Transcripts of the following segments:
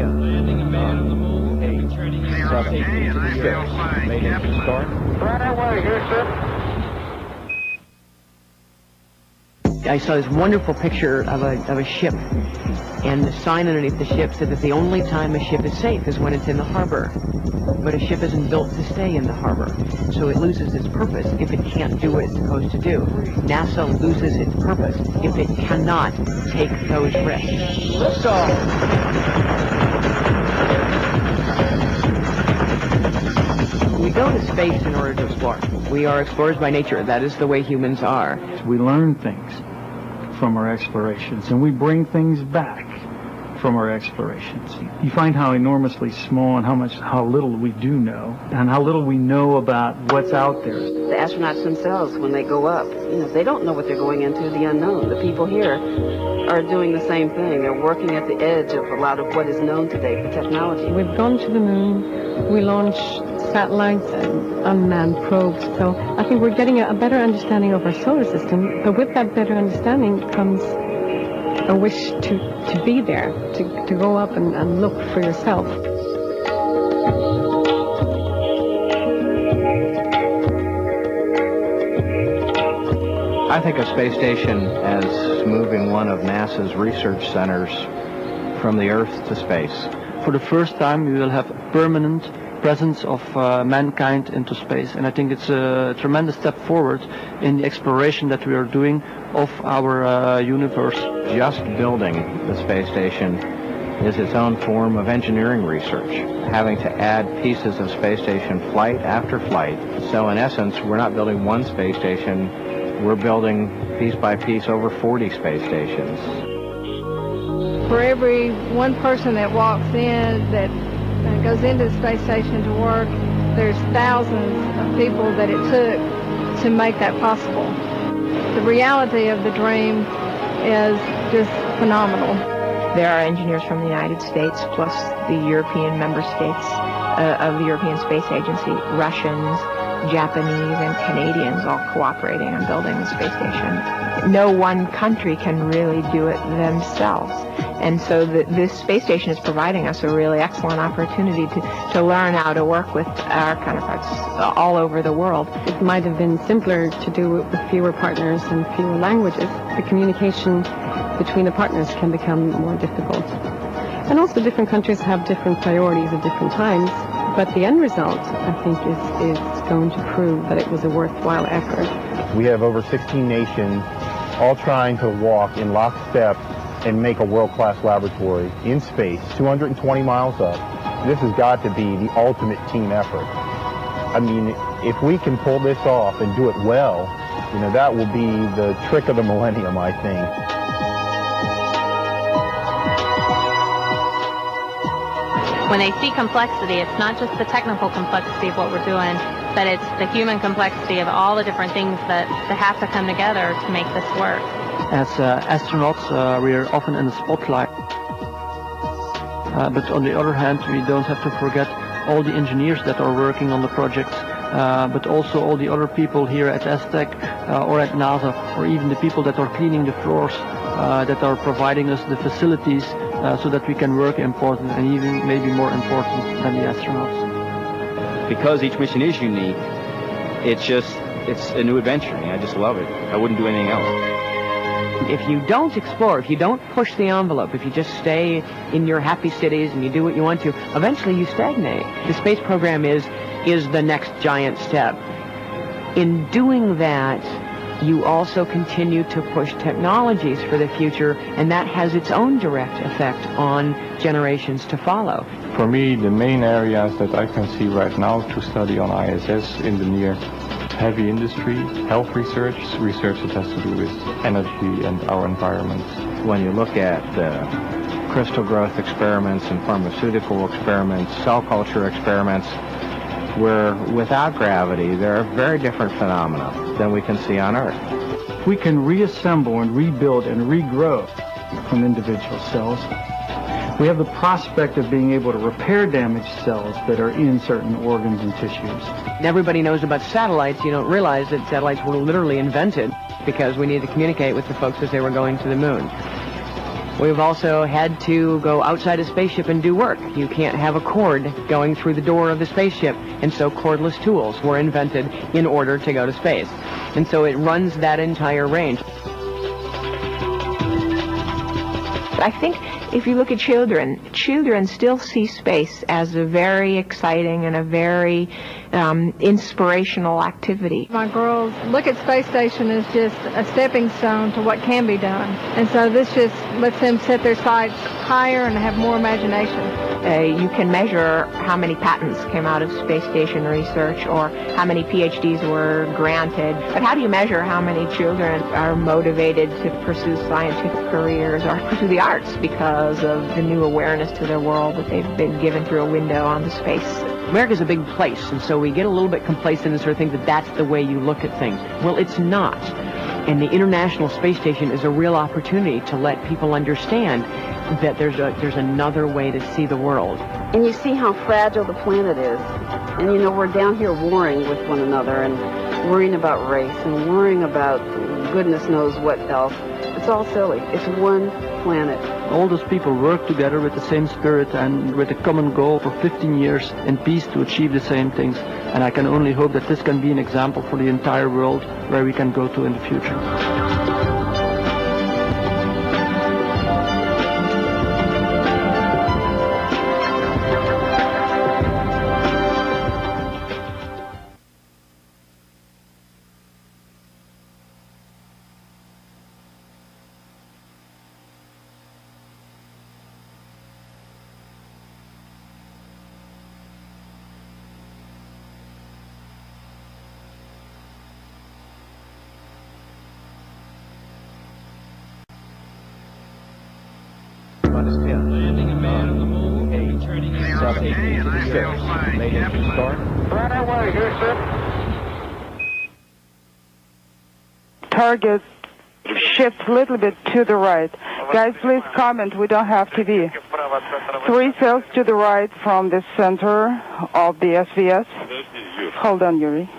area. Landing a man on the moon and returning him safely to the Earth. Made it to start. Right away, Houston. I saw this wonderful picture of a ship, and the sign underneath the ship said that the only time a ship is safe is when it's in the harbor. But a ship isn't built to stay in the harbor, so it loses its purpose if it can't do what it's supposed to do. NASA loses its purpose if it cannot take those risks. Liftoff! We go to space in order to explore. We are explorers by nature. That is the way humans are. We learn things from our explorations, and we bring things back from our explorations. You find how enormously small and how little we do know, and how little we know about what's out there. The astronauts themselves, when they go up, they don't know what they're going into, the unknown. The people here are doing the same thing. They're working at the edge of a lot of what is known today for technology. We've gone to the moon. We launched satellites and unmanned probes. So I think we're getting a better understanding of our solar system. But with that better understanding comes a wish to be there, to go up and look for yourself. I think of space station as moving one of NASA's research centers from the Earth to space. For the first time, we will have permanent presence of mankind into space, and I think it's a tremendous step forward in the exploration that we are doing of our universe. Just building the space station is its own form of engineering research, having to add pieces of space station flight after flight. So in essence, we're not building one space station, we're building piece by piece over 40 space stations. For every one person that walks in, that goes into the space station to work, there's thousands of people that it took to make that possible. The reality of the dream is just phenomenal. There are engineers from the United States, plus the European member states of the European Space Agency, Russians, Japanese, and Canadians all cooperating on building the space station. No one country can really do it themselves. And so this space station is providing us a really excellent opportunity to learn how to work with our counterparts all over the world. It might have been simpler to do it with fewer partners and fewer languages. The communication between the partners can become more difficult. And also different countries have different priorities at different times, but the end result, I think, is going to prove that it was a worthwhile effort. We have over 16 nations all trying to walk in lockstep and make a world-class laboratory in space, 220 miles up. This has got to be the ultimate team effort. I mean, if we can pull this off and do it well, that will be the trick of the millennium, I think. When they see complexity, it's not just the technical complexity of what we're doing, but it's the human complexity of all the different things that have to come together to make this work. As astronauts, we are often in the spotlight. But on the other hand, we don't have to forget all the engineers that are working on the projects, but also all the other people here at Aztec or at NASA, or even the people that are cleaning the floors, that are providing us the facilities so that we can work important and even maybe more important than the astronauts. Because each mission is unique, it's a new adventure, and I just love it. I wouldn't do anything else. If you don't explore, if you don't push the envelope, if you just stay in your happy cities and you do what you want to, eventually you stagnate. The space program is the next giant step. In doing that, you also continue to push technologies for the future, and that has its own direct effect on generations to follow. For me, the main areas that I can see right now to study on ISS in the near heavy industry, health research that has to do with energy and our environment. When you look at crystal growth experiments and pharmaceutical experiments, cell culture experiments, where without gravity there are very different phenomena than we can see on Earth. We can reassemble and rebuild and regrow from individual cells. We have the prospect of being able to repair damaged cells that are in certain organs and tissues. Everybody knows about satellites. You don't realize that satellites were literally invented because we needed to communicate with the folks as they were going to the moon. We've also had to go outside a spaceship and do work. You can't have a cord going through the door of the spaceship, and so cordless tools were invented in order to go to space. And so it runs that entire range. I think if you look at children still see space as a very exciting and a very inspirational activity. My girls look at space station as just a stepping stone to what can be done. And so this just lets them set their sights higher and have more imagination. You can measure how many patents came out of space station research or how many PhDs were granted. But how do you measure how many children are motivated to pursue scientific careers or pursue the arts because of the new awareness to their world that they've been given through a window onto space? America's a big place, and so we get a little bit complacent and sort of think that that's the way you look at things. Well, it's not. And the International Space Station is a real opportunity to let people understand that there's another way to see the world. And you see how fragile the planet is. And you know, we're down here warring with one another and worrying about race and worrying about goodness knows what else. It's all silly. It's one planet. All those people work together with the same spirit and with a common goal for 15 years in peace to achieve the same things. And I can only hope that this can be an example for the entire world where we can go to in the future. Landing a man on the moon and returning himself to the ship. Made it to start. Right away, Houston. Target shift a little bit to the right. Guys, please comment. We don't have TV. 3 cells to the right from the center of the SVS. Hold on, Yuri.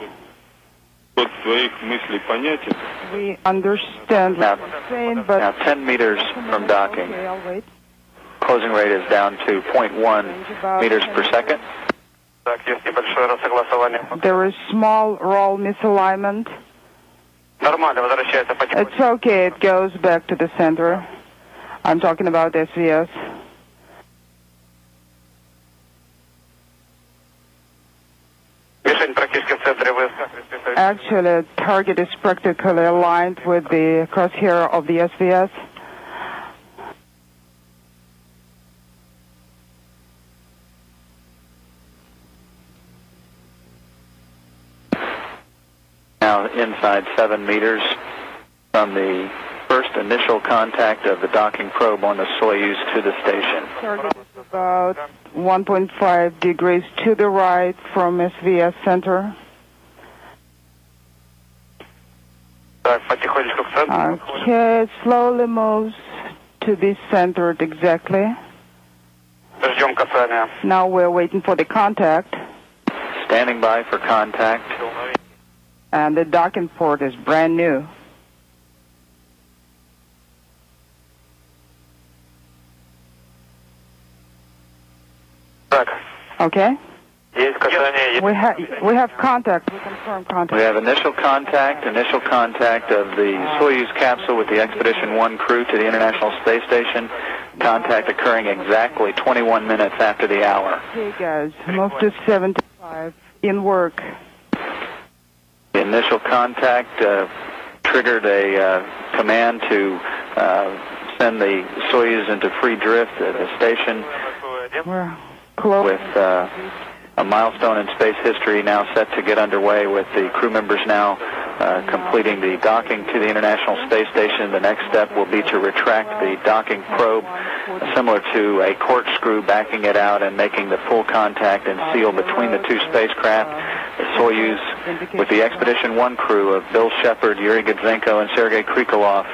We understand what you're saying, but... Now 10 meters from docking. Okay, I'll wait. Closing rate is down to 0.1 meters per second. There is small roll misalignment. It's okay, it goes back to the center. I'm talking about SVS. Actually, target is practically aligned with the crosshair of the SVS. Now inside 7 meters from the first initial contact of the docking probe on the Sojuz to the station. Target is about 1.5 degrees to the right from SVS center. Okay, it slowly moves to be centered exactly. Now we're waiting for the contact. Standing by for contact. And the docking port is brand new. Okay? We have contact. We confirm contact. We have initial contact of the Sojuz capsule with the Expedition 1 crew to the International Space Station. Contact occurring exactly 21 minutes after the hour. Okay, guys, move to 75 in work. The initial contact triggered a command to send the Sojuz into free drift at the station. We're close. With a milestone in space history now set to get underway with the crew members now completing the docking to the International Space Station. The next step will be to retract the docking probe, similar to a corkscrew, backing it out and making the full contact and seal between the two spacecraft. The Sojuz with the Expedition 1 crew of Bill Shepard, Yuri Gudzenko, and Sergei Krikalev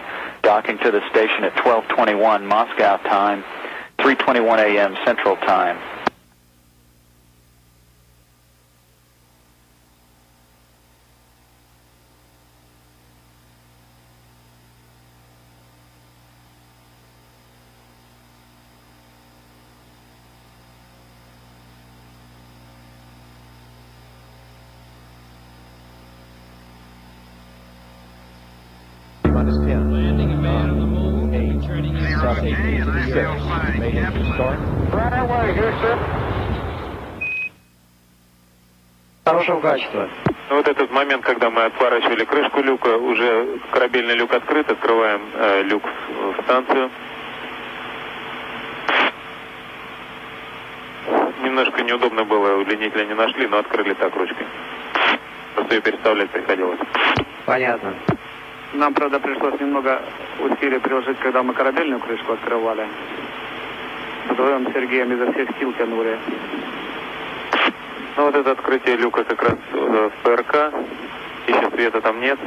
docking to the station at 12:21 Moscow time, 3:21 a.m. Central Time. Landing a man on the moon and turning himself safely into the earth. Made it to start. Right away, Houston. Хорошего качества. Вот этот момент, когда мы отворачивали крышку люка, уже корабельный люк открыт, открываем люк в станцию. Немножко неудобно было, удлинителя не нашли, но открыли так ручкой. Просто ее переставлять приходилось. Понятно. Нам, правда, пришлось немного усилий приложить, когда мы корабельную крышку открывали. Вдвоем с Сергеем изо всех сил тянули. Ну вот это открытие люка как раз в ПРК. Еще света там нет.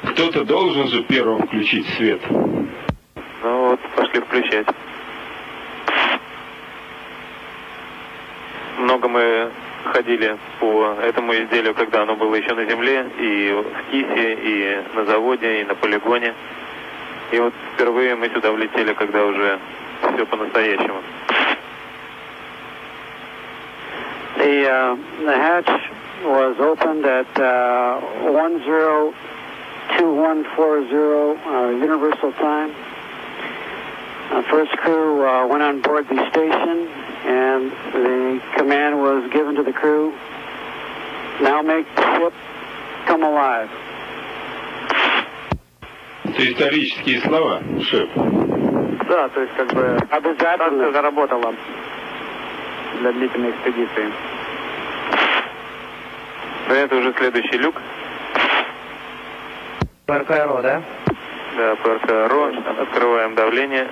Кто-то должен же первым включить свет. Ну вот, пошли включать. Много мы ходили по этому изделию, когда оно было еще на земле, и в КИСе, и на заводе, и на полигоне. И вот впервые мы сюда влетели, когда уже все по-настоящему. The hatch was opened at 102140 Universal Time. First crew went on board the station, and the command was given to the crew, now make the ship come alive. Это исторические слова, шеф. Да, то есть как бы станция заработала для длительной экспедиции. Это уже следующий люк. ПРК-РО, да? Да, ПРК-РО. Открываем давление,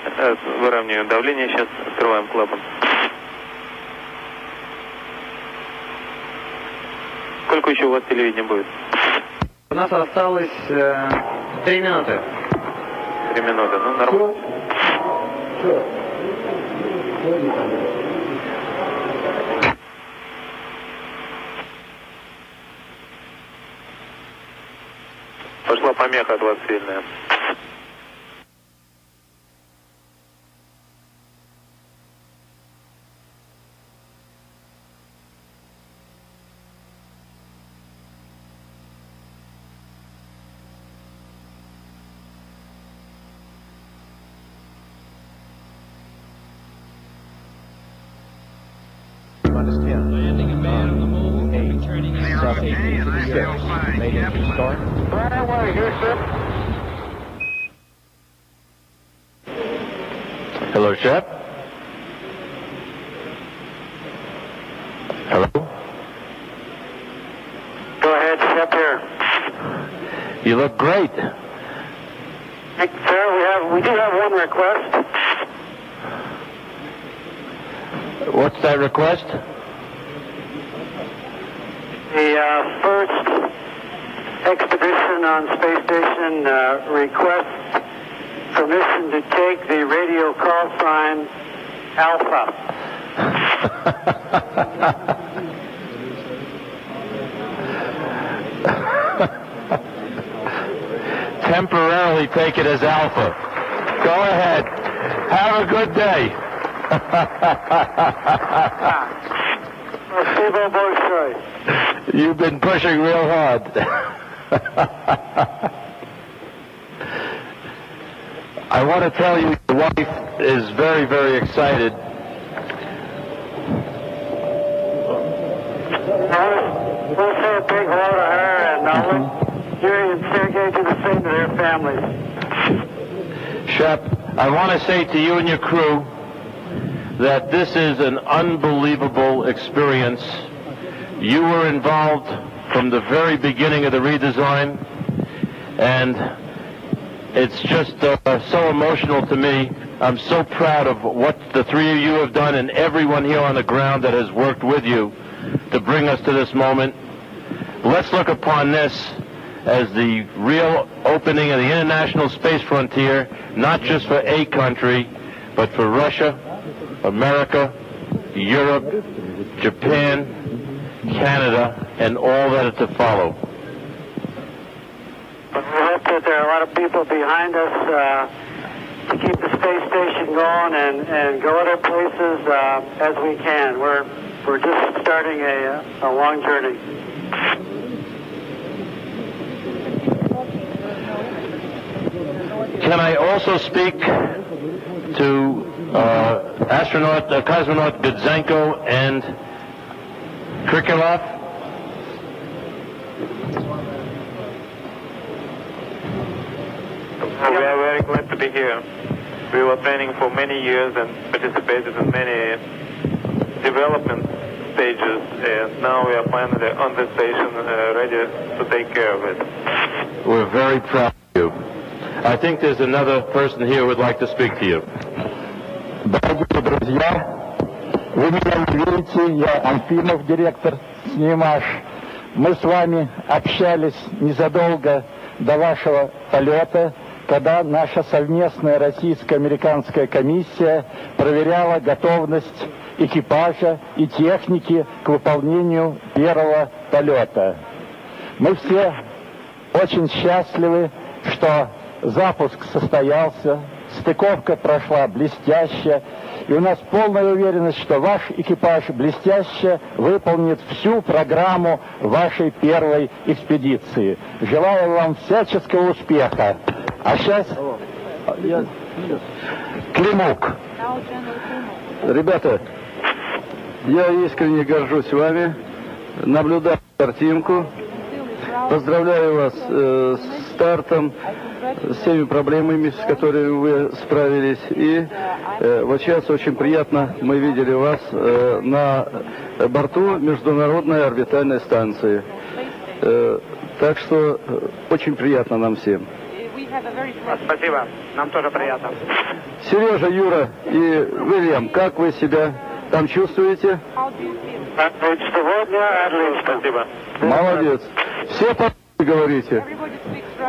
выравниваем давление, сейчас открываем клапан. Сколько еще у вас телевидения будет? У нас осталось 3 минуты. 3 минуты, ну нормально. Пошла помеха от вас сильная. Landing a man on the moon and turning himself safely into the earth. Made it to start. Right away, Houston. Hello, Shep. Hello. Go ahead, step here. You look great. Sir, we do have one request. What's that request? The first expedition on space station requests permission to take the radio call sign Alpha. Temporarily take it as Alpha. Go ahead. Have a good day. You've been pushing real hard. I want to tell you, your wife is very, very excited. We'll say a big hello to her, and Yuri and Sergei do the same to their families. Shep, I want to say to you and your crew that this is an unbelievable experience. You were involved from the very beginning of the redesign, and it's just so emotional to me. I'm so proud of what the three of you have done and everyone here on the ground that has worked with you to bring us to this moment. Let's look upon this as the real opening of the international space frontier, not just for a country, but for Russia, America, Europe, Japan, Canada, and all that is to follow. We hope that there are a lot of people behind us to keep the space station going and go other places as we can. We're just starting a long journey. Can I also speak to cosmonaut Gudzenko and Krikalev? We are very glad to be here. We were training for many years and participated in many development stages, and now we are finally on the station ready to take care of it. We're very proud of you. I think there's another person here who would like to speak to you. Дорогие друзья, вы меня не видите, я Анфимов, директор СНИМАШ. Мы с вами общались незадолго до вашего полета, когда наша совместная российско-американская комиссия проверяла готовность экипажа и техники к выполнению первого полета. Мы все очень счастливы, что запуск состоялся, стыковка прошла блестяще, и у нас полная уверенность, что ваш экипаж блестяще выполнит всю программу вашей первой экспедиции. Желаю вам всяческого успеха. А сейчас... Климук. Ребята, я искренне горжусь вами, наблюдаю картинку. Поздравляю вас с стартом, с теми проблемами, с которыми вы справились. И вот сейчас очень приятно, мы видели вас на борту Международной орбитальной станции. Так что очень приятно нам всем. Спасибо, нам тоже приятно. Сережа, Юра и Вильям, как вы себя там чувствуете? Сегодня отлично. Спасибо. Молодец. Все по говорите.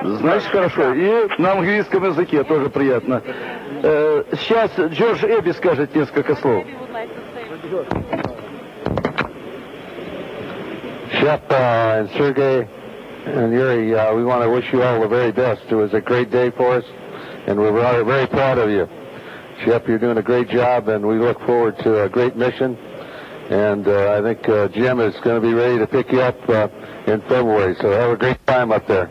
Значит, хорошо. И на английском языке тоже приятно. Сейчас Джордж Эбби скажет несколько слов. Shep and Sergey and Yuri, we want to wish you all the very best. It was a great day for us, and we're very proud of you. Shep, you're doing a great job, and we look forward to a great mission. And I think Jim is going to be ready to pick you up in February, so have a great time up there.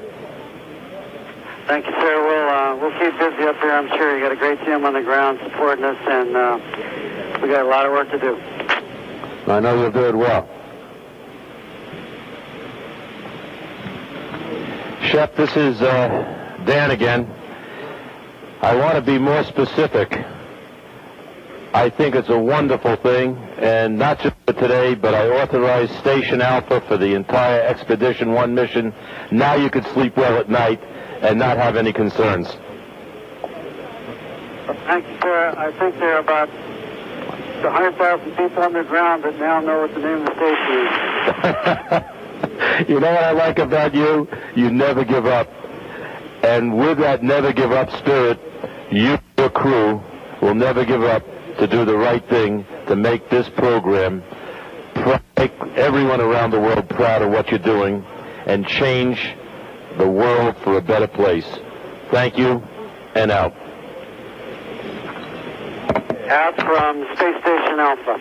Thank you, sir. We'll keep busy up here. I'm sure you got a great team on the ground supporting us, and we got a lot of work to do. I know you'll do it well. Shep, this is Dan again. I want to be more specific. I think it's a wonderful thing, and not just for today, but I authorized Station Alpha for the entire Expedition 1 mission. Now you can sleep well at night and not have any concerns. Thank you, sir. I think there are about 100,000 people underground that now know what the name of the station is. You know what I like about you? You never give up. And with that never give up spirit, you, your crew, will never give up to do the right thing, to make this program, make everyone around the world proud of what you're doing, and change the world for a better place. Thank you, and out. Out from Space Station Alpha.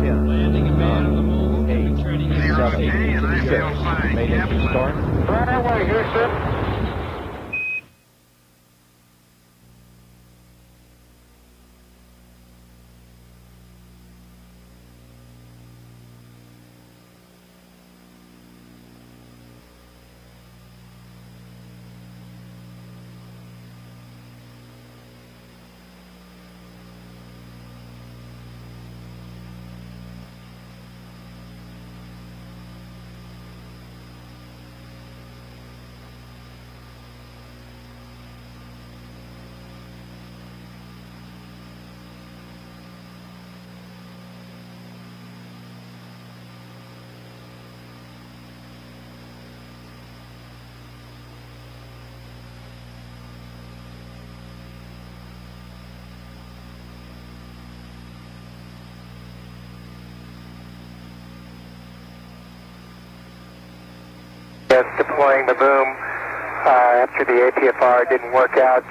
Landing and man on the moon. 8, 7, 8, 6. Made it to start. Right away, here, sir. best deploying the boom. After the APFR didn't work out,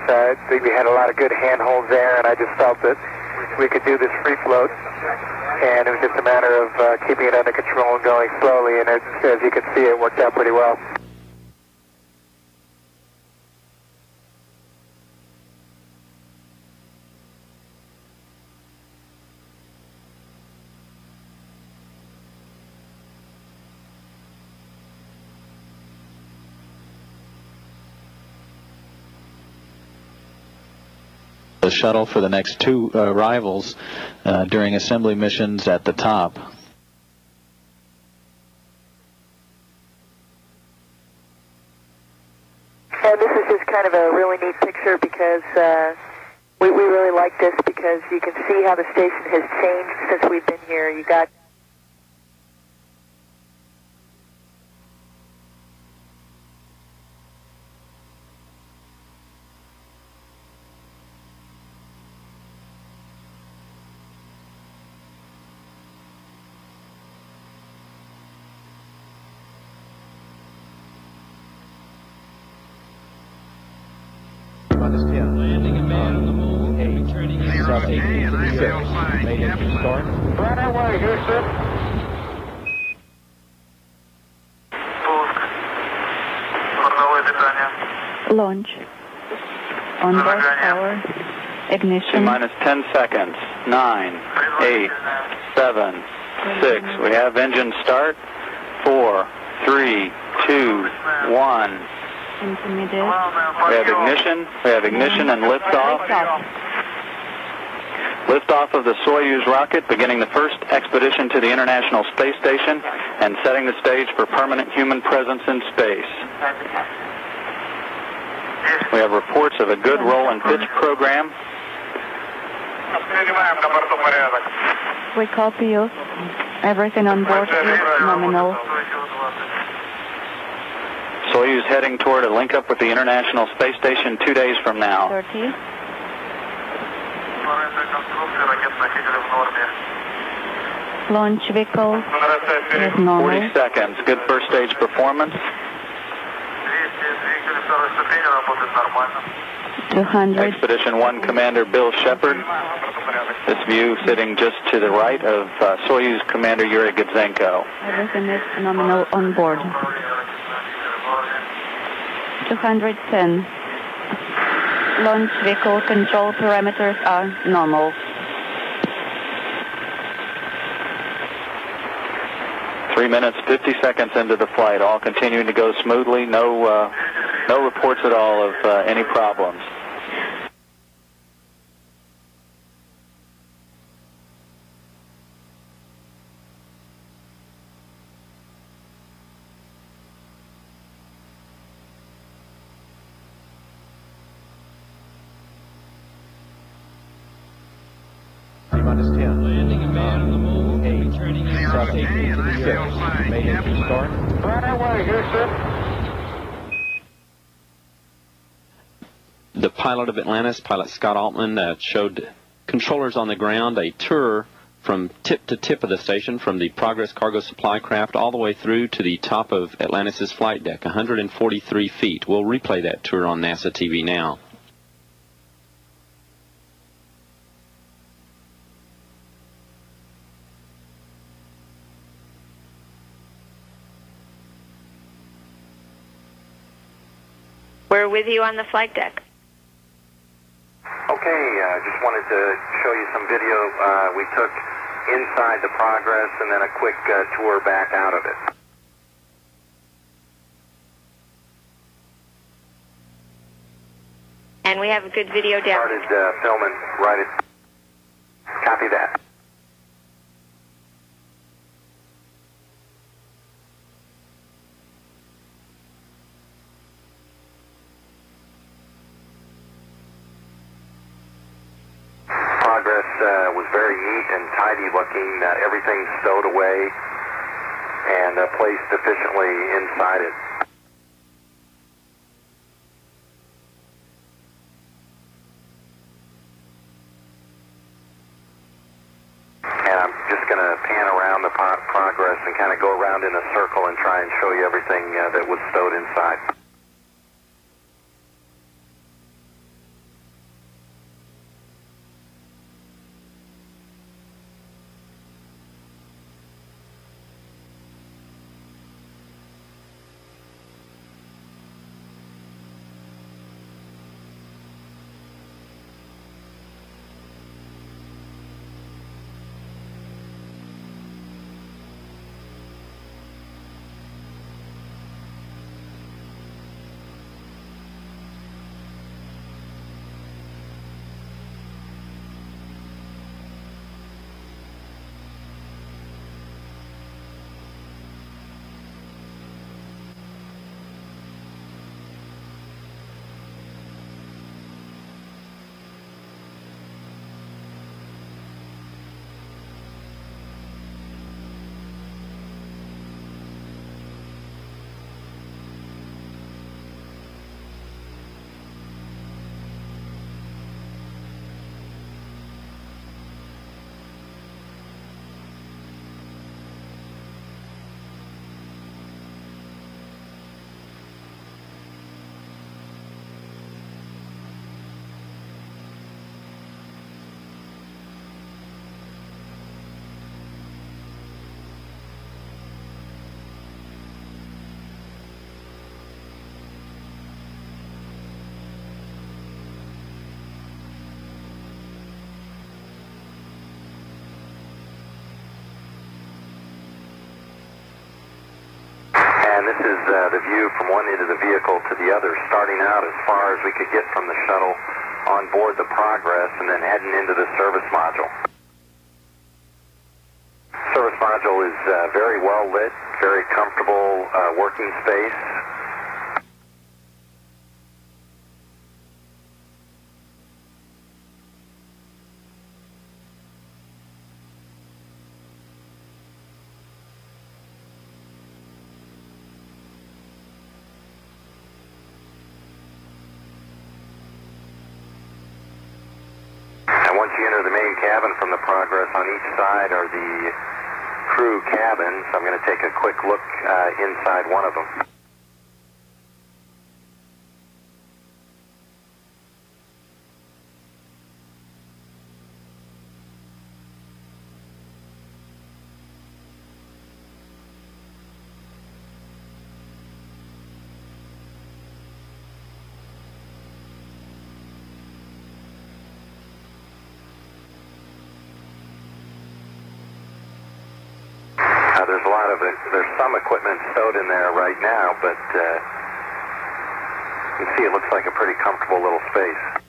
we had a lot of good handholds there, and I just felt that we could do this free float. And it was just a matter of keeping it under control and going slowly, and as you can see, it worked out pretty well. The shuttle for the next 2 arrivals during assembly missions at the top. And this is just kind of a really neat picture because we really like this because you can see how the station has changed since we've been here. You got Landing a man on the moon and returning him safely to the Earth. Made it to start. Right away, Houston. Launch. Onboard power. Ignition. T-minus 10 seconds. 9, 8, 7, 6. We have engine start. 4, 3, 2, 1. Intermediate. We have ignition and liftoff. Liftoff of the Sojuz rocket, beginning the first expedition to the International Space Station and setting the stage for permanent human presence in space. We have reports of a good roll and pitch program. We copy you. Everything on board is nominal. Soyuz heading toward a link-up with the International Space Station 2 days from now. 30. Launch vehicle is normal. 40 seconds. Good first stage performance. 200. Expedition 1 Commander Bill Shepard. This view sitting just to the right of Soyuz Commander Yuri Gudzenko. Everything is nominal on board. 210. Launch vehicle control parameters are normal. Three minutes, 50 seconds into the flight, all continuing to go smoothly. No reports at all of any problems. T-minus 10. Landing a man on the moon and returning him safely to the Earth. Made it to start. Right away, Houston. The pilot of Atlantis, Pilot Scott Altman, showed controllers on the ground a tour from tip to tip of the station, from the Progress cargo supply craft all the way through to the top of Atlantis' flight deck, 143 feet. We'll replay that tour on NASA TV now. We're with you on the flight deck. Okay, just wanted to show you some video we took inside the Progress and then a quick tour back out of it. And we have a good video down. Started filming right at... Copy that. Was very neat and tidy looking. Everything's stowed away and placed efficiently inside it. And I'm just going to pan around the Progress this and kind of go around in a circle and try and show you everything that was stowed inside. And this is the view from one end of the vehicle to the other, starting out as far as we could get from the shuttle on board the Progress and then heading into the service module. Service module is very well lit, very comfortable working space. Once you enter the main cabin from the Progress, on each side are the crew cabins. I'm going to take a quick look inside one of them. There's some equipment stowed in there right now, but you can see it looks like a pretty comfortable little space.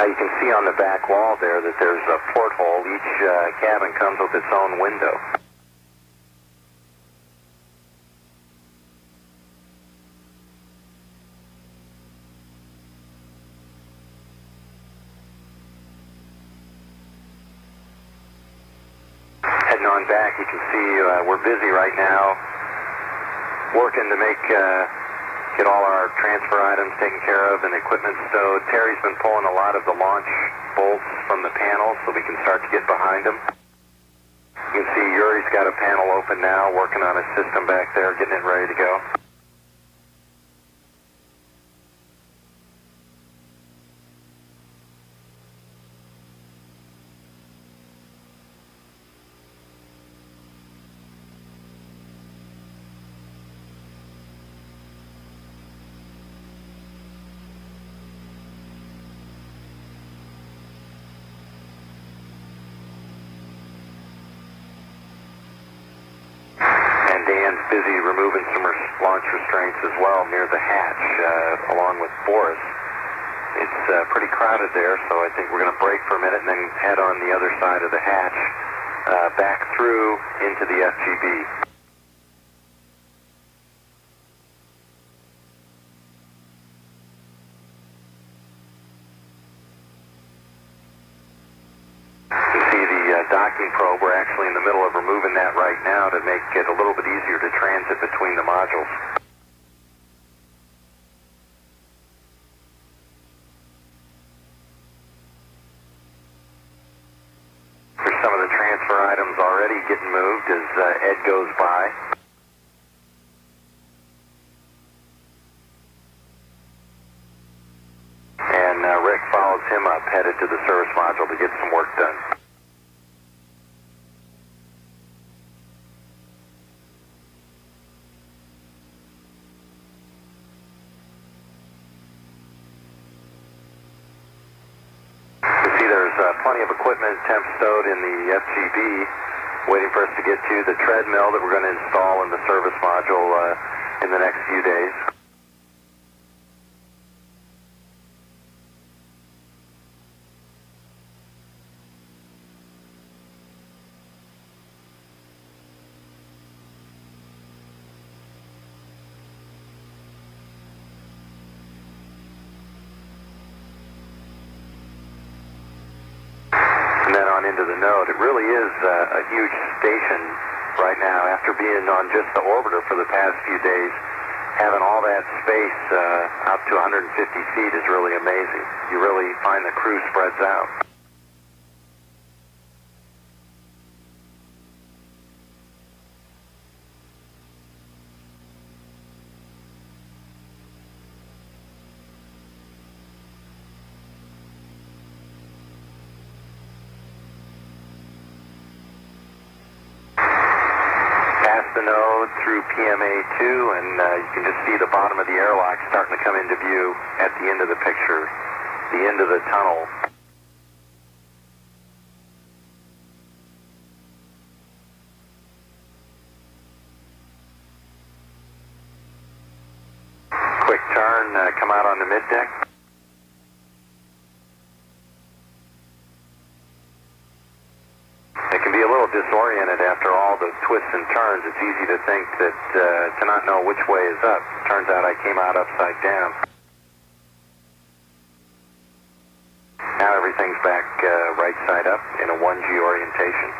You can see on the back wall there that there's a porthole. Each cabin comes with its own window. Heading on back, you can see we're busy right now working to get all our transfer items taken care of and equipment stowed. Terry's been pulling a lot of the launch bolts from the panels so we can start to get behind them. You can see Yuri's got a panel open now, working on his system back there, getting it ready to go. busy removing some launch restraints as well near the hatch, along with Boris. It's pretty crowded there, so I think we're going to break for a minute and then head on the other side of the hatch, back through into the FGB. Docking probe, we're actually in the middle of removing that right now to make it a little bit easier to transit between the modules. There's some of the transfer items already getting moved as Ed goes by. And Rick follows him up, headed to the service module to get some work done. Plenty of equipment temp stowed in the FGB, waiting for us to get to the treadmill that we're going to install in the service module in the next few days. And then on into the node. It really is a huge station right now. After being on just the orbiter for the past few days, having all that space up to 150 feet is really amazing. You really find the crew spreads out. The node through PMA2, and you can just see the bottom of the airlock starting to come into view at the end of the picture, the end of the tunnel. Quick turn, come out on the middeck. It can be a little disoriented after all the twists and turns. It's easy to think that to not know which way is up. Turns out I came out upside down. Now everything's back right side up in a 1G orientation.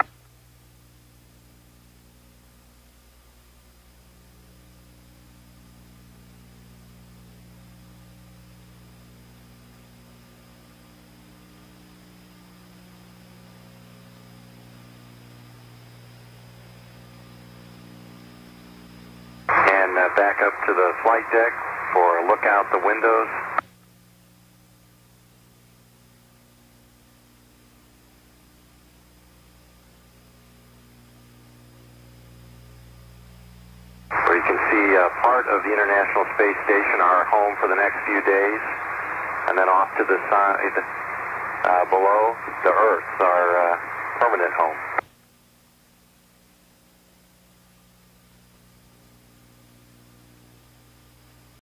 Back up to the flight deck for a look out the windows. Where you can see part of the International Space Station, our home for the next few days, and then off to the side below the Earth, our permanent home.